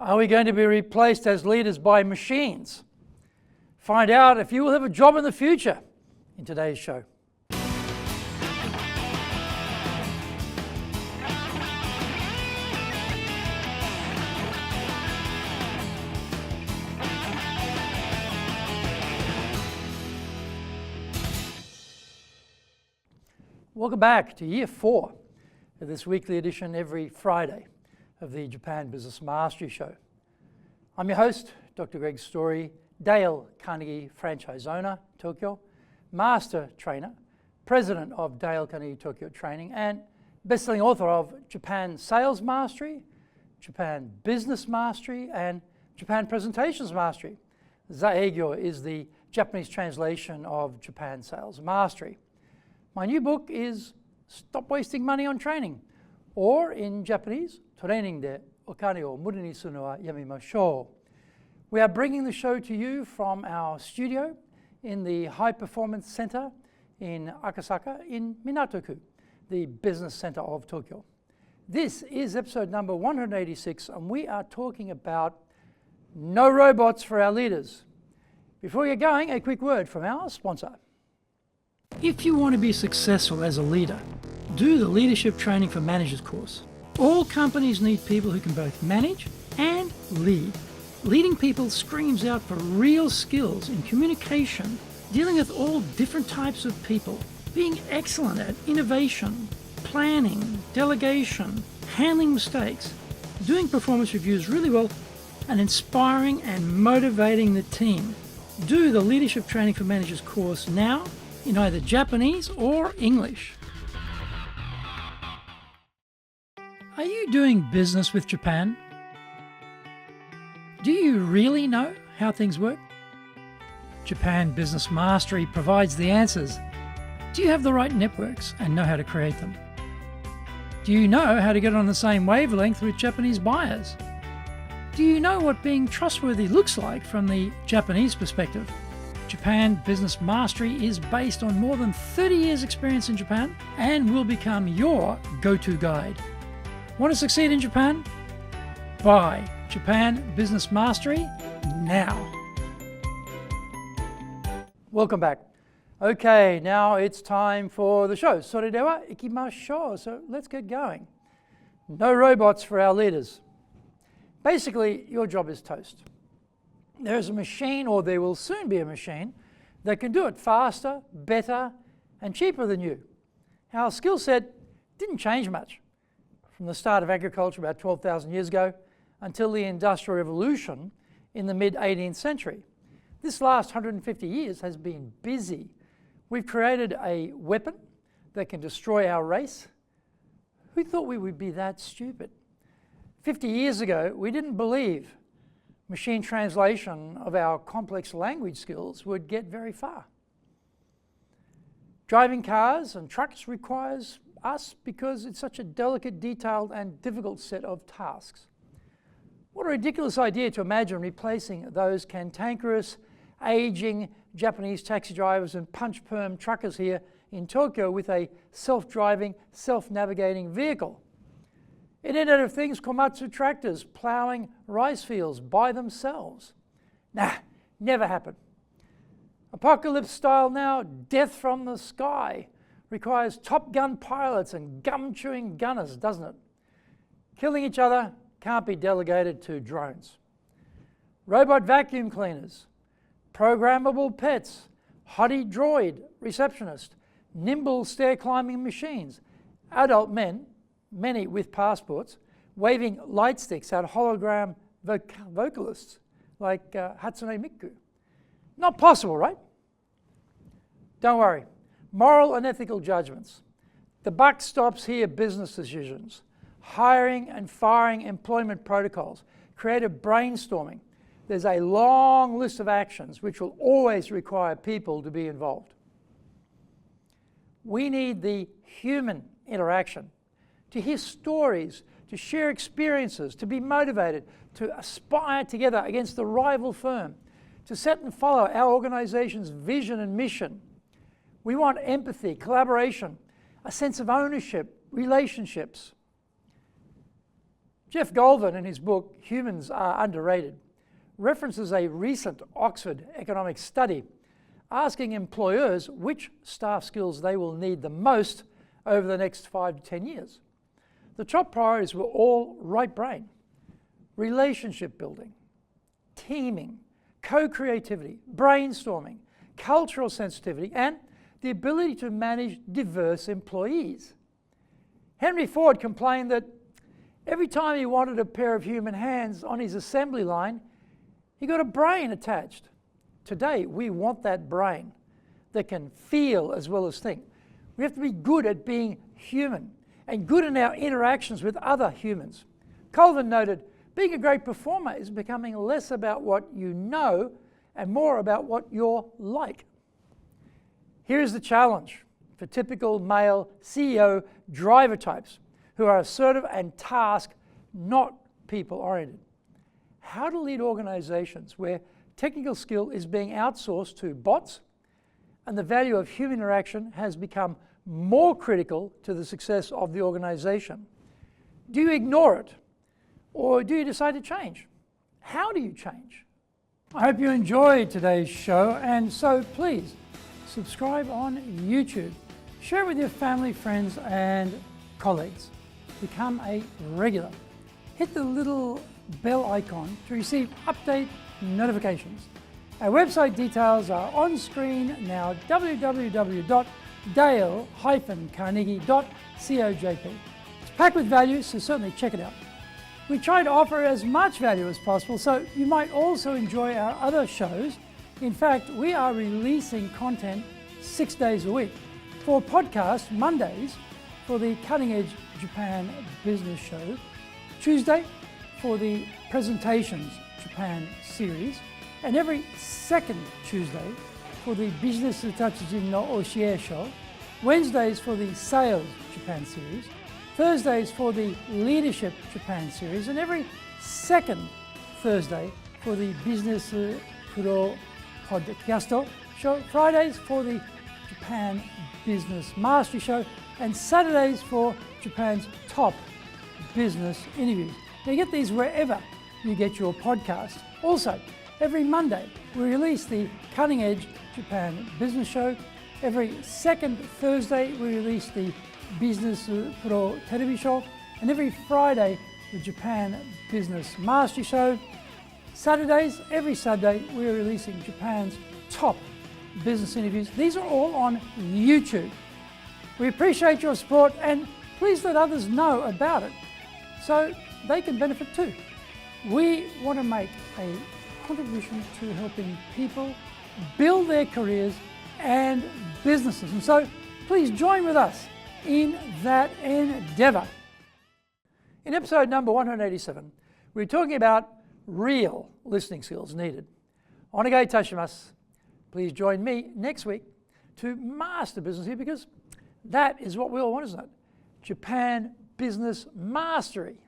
Are we going to be replaced as leaders by machines? Find out if you will have a job in the future in today's show. Welcome back to Year 4 of this weekly edition every Friday of the Japan Business Mastery Show. I'm your host, Dr. Greg Story, Dale Carnegie franchise owner, Tokyo, master trainer, president of Dale Carnegie Tokyo Training, and best-selling author of Japan Sales Mastery, Japan Business Mastery, and Japan Presentations Mastery. Zaegyo is the Japanese translation of Japan Sales Mastery. My new book is Stop Wasting Money on Training, or in Japanese, Training de okane o muri ni suru no wa yamimashou. We are bringing the show to you from our studio in the High Performance Center in Akasaka in Minato-ku, the business center of Tokyo. This is episode number 186, and we are talking about no robots for our leaders. Before we get going, a quick word from our sponsor. If you want to be successful as a leader, do the Leadership Training for Managers course. All companies need people who can both manage and lead. Leading people screams out for real skills in communication, dealing with all different types of people, being excellent at innovation, planning, delegation, handling mistakes, doing performance reviews really well, and inspiring and motivating the team. Do the Leadership Training for Managers course now in either Japanese or English. Are you doing business with Japan? Do you really know how things work? Japan Business Mastery provides the answers. Do you have the right networks and know how to create them? Do you know how to get on the same wavelength with Japanese buyers? Do you know what being trustworthy looks like from the Japanese perspective? Japan Business Mastery is based on more than 30 years' experience in Japan and will become your go-to guide. Want to succeed in Japan? Buy Japan Business Mastery now. Welcome back. Okay, now it's time for the show. それでは行きましょう. So let's get going. No robots for our leaders. Basically, your job is toast. There is a machine, or there will soon be a machine, that can do it faster, better, and cheaper than you. Our skill set didn't change much from the start of agriculture about 12,000 years ago until the Industrial Revolution in the mid-18th century. This last 150 years has been busy. We've created a weapon that can destroy our race. Who thought we would be that stupid? 50 years ago, we didn't believe machine translation of our complex language skills would get very far. Driving cars and trucks requires us because it's such a delicate, detailed, and difficult set of tasks. What a ridiculous idea to imagine replacing those cantankerous, aging Japanese taxi drivers and punch perm truckers here in Tokyo with a self-driving, self-navigating vehicle. Internet of Things Komatsu tractors ploughing rice fields by themselves. Nah, never happen. Apocalypse style now, death from the sky, requires Top Gun pilots and gum-chewing gunners, doesn't it? Killing each other can't be delegated to drones. Robot vacuum cleaners, programmable pets, hotty droid receptionist, nimble stair climbing machines, adult men, many with passports, waving light sticks at hologram vocalists like Hatsune Miku. Not possible, right? Don't worry. Moral and ethical judgments. The buck stops here. Business decisions, hiring and firing employment protocols, creative brainstorming. There's a long list of actions which will always require people to be involved. We need the human interaction, to hear stories, to share experiences, to be motivated, to aspire together against the rival firm, to set and follow our organization's vision and mission. We want empathy, collaboration, a sense of ownership, relationships. Jeff Goldman, in his book Humans Are Underrated, references a recent Oxford economics study asking employers which staff skills they will need the most over the next 5 to 10 years. The top priorities were all right brain, relationship building, teaming, co-creativity, brainstorming, cultural sensitivity, and the ability to manage diverse employees. Henry Ford complained that every time he wanted a pair of human hands on his assembly line, he got a brain attached. Today, we want that brain that can feel as well as think. We have to be good at being human and good in our interactions with other humans. Colvin noted, being a great performer is becoming less about what you know and more about what you're like. Here's the challenge for typical male CEO driver types who are assertive and task, not people-oriented. How to lead organizations where technical skill is being outsourced to bots and the value of human interaction has become more critical to the success of the organization. Do you ignore it, or do you decide to change? How do you change? I hope you enjoyed today's show, and so please subscribe on YouTube. Share it with your family, friends, and colleagues. Become a regular. Hit the little bell icon to receive update notifications. Our website details are on screen now, www.dale-carnegie.co.jp. It's packed with value, so certainly check it out. We try to offer as much value as possible, so you might also enjoy our other shows. In fact, we are releasing content 6 days a week. For podcasts, Mondays for the Cutting Edge Japan Business Show, Tuesday for the Presentations Japan series, and every second Tuesday for the Business Tatsujin no Oshie Show, Wednesdays for the Sales Japan series, Thursdays for the Leadership Japan series, and every second Thursday for the Business Pro Podcast Show, Fridays for the Japan Business Mastery Show, and Saturdays for Japan's top business interviews. Now, you get these wherever you get your podcast. Also, every Monday we release the Cutting Edge Japan Business Show. Every second Thursday we release the Business Pro Television Show, and every Friday the Japan Business Mastery Show. Saturdays, every Saturday we are releasing Japan's top business interviews. These are all on YouTube. We appreciate your support, and please let others know about it so they can benefit too. We want to make a contribution to helping people build their careers and businesses, and so please join with us in that endeavor. In episode number 187, we're talking about real listening skills needed. Onegai itashimasu. Please join me next week to master business here, because that is what we all want, isn't it? Japan business mastery.